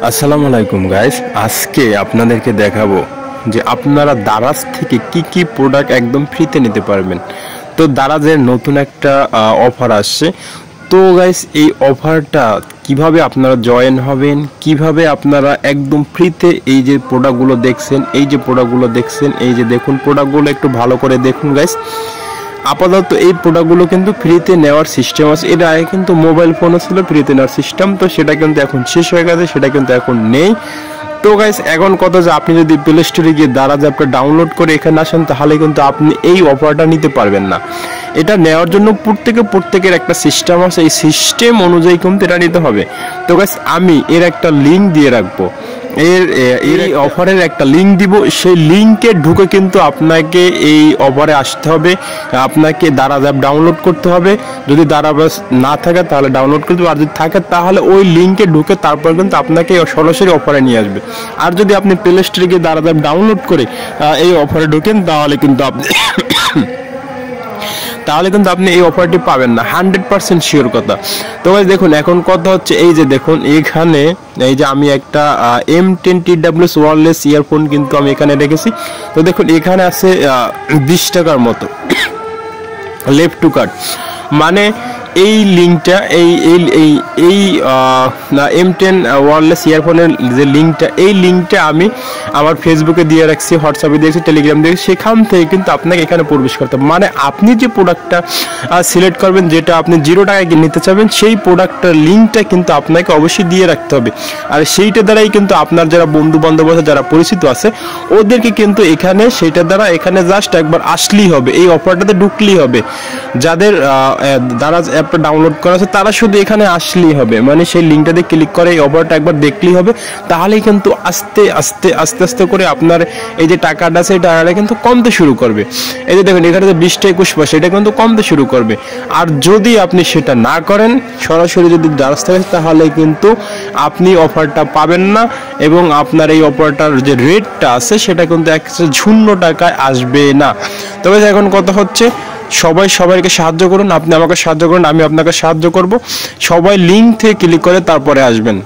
আসসালামু আলাইকুম গাইস, আজকে আপনাদেরকে দেখাবো যে আপনারা দারাজ থেকে কি কি প্রোডাক্ট একদম ফ্রিতে নিতে পারবেন। তো দারাজের নতুন একটা অফার আসছে। তো গাইস, এই অফারটা কিভাবে আপনারা জয়েন হবেন, কিভাবে আপনারা একদম ফ্রিতে এই যে প্রোডাক্টগুলো দেখছেন, এই যে দেখুন প্রোডাক্টগুলো একটু ভালো করে দেখুন গাইস। আপাতত এই প্রোডাক্টগুলো কিন্তু ফ্রিতে নেওয়ার সিস্টেম আছে। এর আগে কিন্তু মোবাইল ফোনও ছিল ফ্রিতে নেওয়ার সিস্টেম, তো সেটা কিন্তু এখন শেষ হয়ে গেছে, সেটা কিন্তু এখন নেই। তো গাইস, এখন কথা যে আপনি যদি প্লে স্টোরে গিয়ে দারাজ অ্যাপটা ডাউনলোড করে এখানে আসেন, তাহলে কিন্তু আপনি এই অফারটা নিতে পারবেন না। এটা নেওয়ার জন্য প্রত্যেকের একটা সিস্টেম আছে, এই সিস্টেম অনুযায়ী কিন্তু এটা নিতে হবে। তো গাইস, আমি এর একটা লিঙ্ক দিয়ে রাখবো, এর অফারের একটা লিঙ্ক দিব। সেই লিঙ্কে ঢুকে কিন্তু আপনাকে এই অফারে আসতে হবে, আপনাকে দারাজ অ্যাপ ডাউনলোড করতে হবে। যদি দারাজ না থাকে তাহলে ডাউনলোড করতে হবে, আর যদি থাকে তাহলে ওই লিঙ্কে ঢুকে তারপর কিন্তু আপনাকে সরাসরি অফারে নিয়ে আসবে। আর যদি আপনি প্লে স্টোরে গিয়ে দারাজ অ্যাপ ডাউনলোড করে এই অফারে ঢোকেন, তাহলে কিন্তু আপনি এই অফারটি পাবেন না, 100% শিওর কথা। তো ভাই দেখুন, এখন কথা হচ্ছে এই যে দেখুন এখানে এই যে আমি একটা M10TWS ওয়্যারলেস ইয়ারফোন কিন্তু আমি এখানে রেখেছি। তো দেখুন এখানে আছে 20 টাকার মতো লেফট টু কার্ড। মানে এই লিঙ্কটা এই M10 ওয়্যারলেস ইয়ারফোনের যে লিঙ্কটা আমি আমার ফেসবুকে দিয়ে রাখছি, হোয়াটসঅ্যাপে দিয়েছি, টেলিগ্রাম দিয়েছি। সেখান থেকে কিন্তু আপনাকে এখানে প্রবেশ করতে হবে। মানে আপনি যে প্রোডাক্টটা সিলেক্ট করবেন, যেটা আপনি 0 টাকায় নিতে চাবেন, সেই প্রোডাক্টটার লিঙ্কটা কিন্তু আপনাকে অবশ্যই দিয়ে রাখতে হবে। আর সেইটা দ্বারাই কিন্তু আপনার যারা বন্ধু বান্ধব আছে, যারা পরিচিত আছে, ওদেরকে কিন্তু সেইটার দ্বারা এখানে জাস্ট একবার আসলেই হবে, এই অফারটাতে ঢুকলেই হবে। যাদের দারাজ অ্যাপটা ডাউনলোড করা আছে তারা শুধু এখানে আসলেই হবে, মানে সেই লিঙ্কটাতে ক্লিক করে এই অফারটা একবার দেখলেই হবে। তাহলেই কিন্তু আস্তে আস্তে করে আপনার এই যে টাকাটা আছে, এই টাকাটা কিন্তু কমতে শুরু করবে। এই যে দেখুন এখানে যে 20 টা 21 পয়সা, এটা কিন্তু কমতে শুরু করবে। আর যদি আপনি সেটা না করেন, সরাসরি যদি দারাজ থাকে, তাহলে কিন্তু আপনি অফারটা পাবেন না, এবং আপনার এই অফারটার যে রেটটা আছে সেটা কিন্তু 0 টাকায় আসবে না। তবে এখন কথা হচ্ছে, সবাইকে সাহায্য করুন, আপনি আমাকে সাহায্য করুন, আমি আপনাকে সাহায্য করব। সবাই লিঙ্ক থেকে ক্লিক করে তারপরে আসবেন।